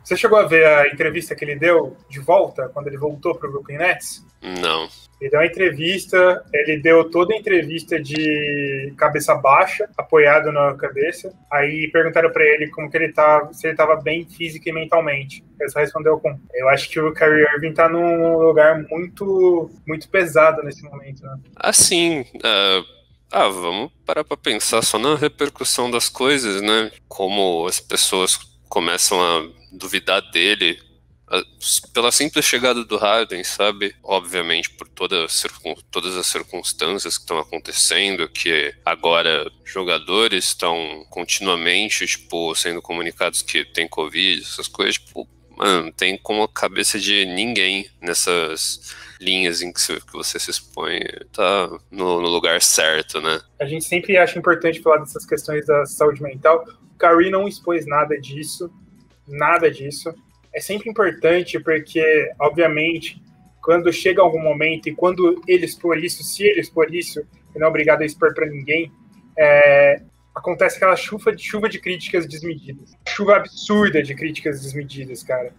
Você chegou a ver a entrevista que ele deu de volta, quando ele voltou para o Brooklyn Nets? Não. Ele deu uma entrevista, ele deu toda a entrevista de cabeça baixa, apoiado na cabeça. Aí perguntaram para ele como que ele tava, se ele estava bem física e mentalmente. Ele só respondeu com: eu acho que o Kyrie Irving tá num lugar muito, muito pesado nesse momento, né? Assim, vamos parar pra pensar só na repercussão das coisas, né? Como as pessoas começam a duvidar dele pela simples chegada do Harden, sabe? Obviamente por todas as circunstâncias que estão acontecendo, que agora jogadores estão continuamente, tipo, sendo comunicados que tem Covid, essas coisas, tipo, mano, tem como a cabeça de ninguém nessas linhas em que você se expõe, tá no lugar certo, né? A gente sempre acha importante falar dessas questões da saúde mental. O Kyrie não expôs nada disso. É sempre importante porque, obviamente, quando chega algum momento e quando ele expor isso, se ele expor isso, e não é obrigado a expor para ninguém, acontece aquela chuva de críticas desmedidas. Chuva absurda de críticas desmedidas, cara.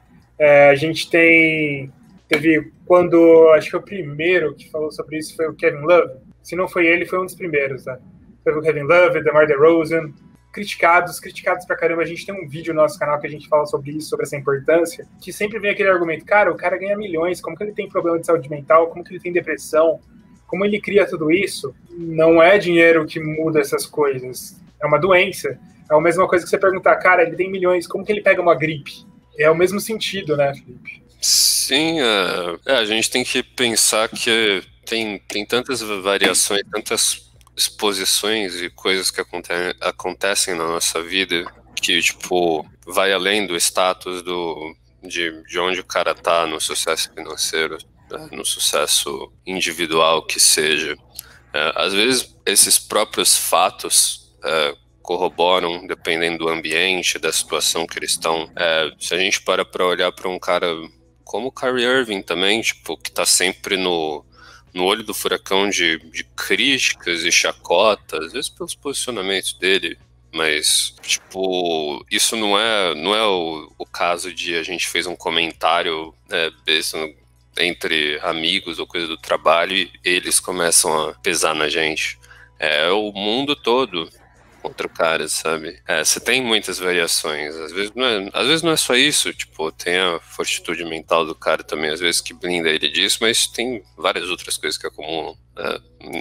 A gente teve quando, acho que o primeiro que falou sobre isso foi o Kevin Love. Se não foi ele, foi um dos primeiros, né? Teve o Kevin Love, DeMar DeRozan, criticados pra caramba. A gente tem um vídeo no nosso canal que a gente fala sobre isso, sobre essa importância, que sempre vem aquele argumento: cara, o cara ganha milhões, como que ele tem problema de saúde mental, como que ele tem depressão, como ele cria tudo isso? Não é dinheiro que muda essas coisas, é uma doença. É a mesma coisa que você perguntar: cara, ele tem milhões, como que ele pega uma gripe? É o mesmo sentido, né, Felipe? Sim, a gente tem que pensar que tem tantas variações, tantas exposições e coisas que acontecem na nossa vida que, tipo, vai além do status de onde o cara tá no sucesso financeiro, no sucesso individual que seja. Às vezes esses próprios fatos corroboram, dependendo do ambiente, da situação que eles estão. Se a gente para olhar para um cara como o Kyrie Irving também, tipo, que tá sempre no olho do furacão de críticas e chacotas, às vezes pelos posicionamentos dele, mas, tipo, isso não é o caso de a gente fez um comentário entre amigos ou coisa do trabalho e eles começam a pesar na gente. É o mundo todo contra o cara, sabe? Você tem muitas variações, às vezes não é só isso, tipo, tem a fortitude mental do cara também, às vezes que blinda ele disso, mas tem várias outras coisas que acumulam.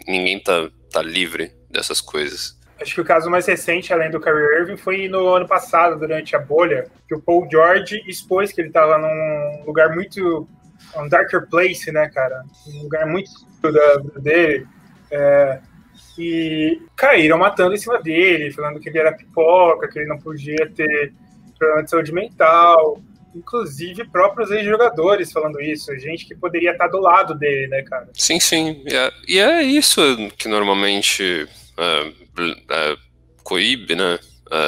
Ninguém tá livre dessas coisas. Acho que o caso mais recente, além do Kyrie Irving, foi no ano passado, durante a bolha, que o Paul George expôs que ele tava num lugar muito... um darker place, né, cara? Um lugar muito da vida dele. E caíram matando em cima dele, falando que ele era pipoca, que ele não podia ter problema de saúde mental. Inclusive próprios ex-jogadores falando isso, gente que poderia estar do lado dele, né, cara? Sim. E é isso que normalmente coíbe, né,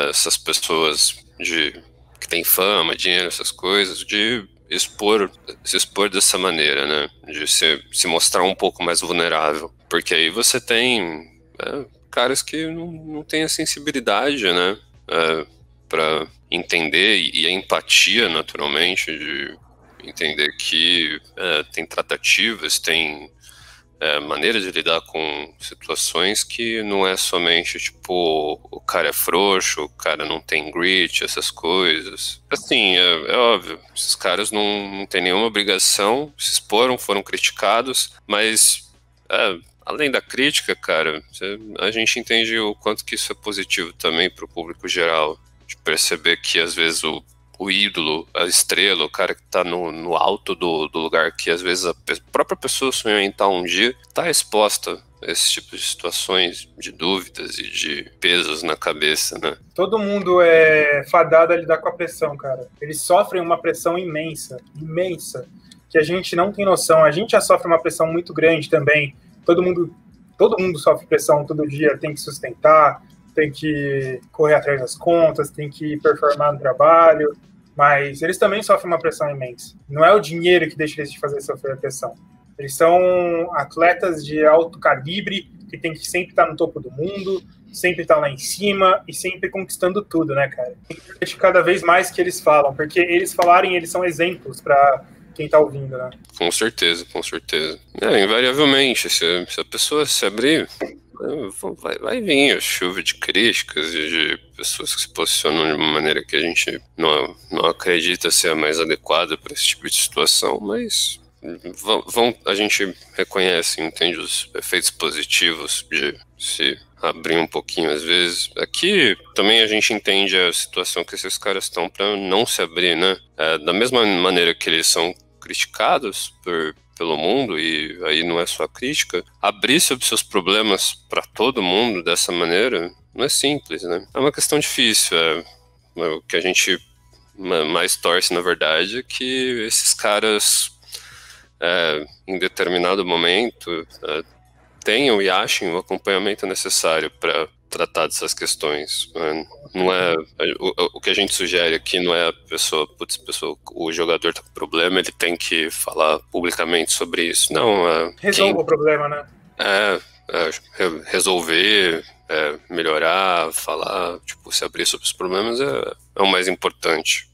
essas pessoas que têm fama, dinheiro, essas coisas, de se expor dessa maneira, né, de se mostrar um pouco mais vulnerável. Porque aí você tem caras que não têm a sensibilidade, né, para entender e a empatia, naturalmente, de entender que tem tratativas, tem maneiras de lidar com situações que não é somente, tipo, o cara é frouxo, o cara não tem grit, essas coisas. Assim, é óbvio, esses caras não têm nenhuma obrigação, se exporam, foram criticados, mas... além da crítica, cara, a gente entende o quanto que isso é positivo também para o público geral, de perceber que às vezes o ídolo, a estrela, o cara que tá no alto do lugar que às vezes a própria pessoa sonhou em estar um dia, tá exposta a esse tipo de situações, de dúvidas e de pesos na cabeça, né? Todo mundo é fadado a lidar com a pressão, cara. Eles sofrem uma pressão imensa, que a gente não tem noção. A gente já sofre uma pressão muito grande também. Todo mundo sofre pressão todo dia, tem que sustentar, tem que correr atrás das contas, tem que performar no trabalho, mas eles também sofrem uma pressão imensa. Não é o dinheiro que deixa eles de fazer sofrer a pressão. Eles são atletas de alto calibre, que tem que sempre estar no topo do mundo, sempre estar lá em cima e sempre conquistando tudo, né, cara? É cada vez mais que eles falam, porque eles falarem, eles são exemplos para quem tá ouvindo, né? Com certeza, com certeza. Invariavelmente, se a pessoa se abrir, vai vir a chuva de críticas e de pessoas que se posicionam de uma maneira que a gente não acredita ser a mais adequada para esse tipo de situação, mas a gente reconhece, entende os efeitos positivos de se abrir um pouquinho às vezes. Aqui também a gente entende a situação que esses caras estão para não se abrir, né? Da mesma maneira que eles são criticados pelo mundo, e aí não é só crítica, abrir sobre seus problemas para todo mundo dessa maneira não é simples, né? É uma questão difícil. O que a gente mais torce, na verdade, é que esses caras em determinado momento tenham e achem o acompanhamento necessário para tratar dessas questões. Não é o que a gente sugere aqui não é a pessoa, o jogador tá com problema, ele tem que falar publicamente sobre isso. Não, resolva o problema, né? Resolver, melhorar, falar, se abrir sobre os problemas é o mais importante.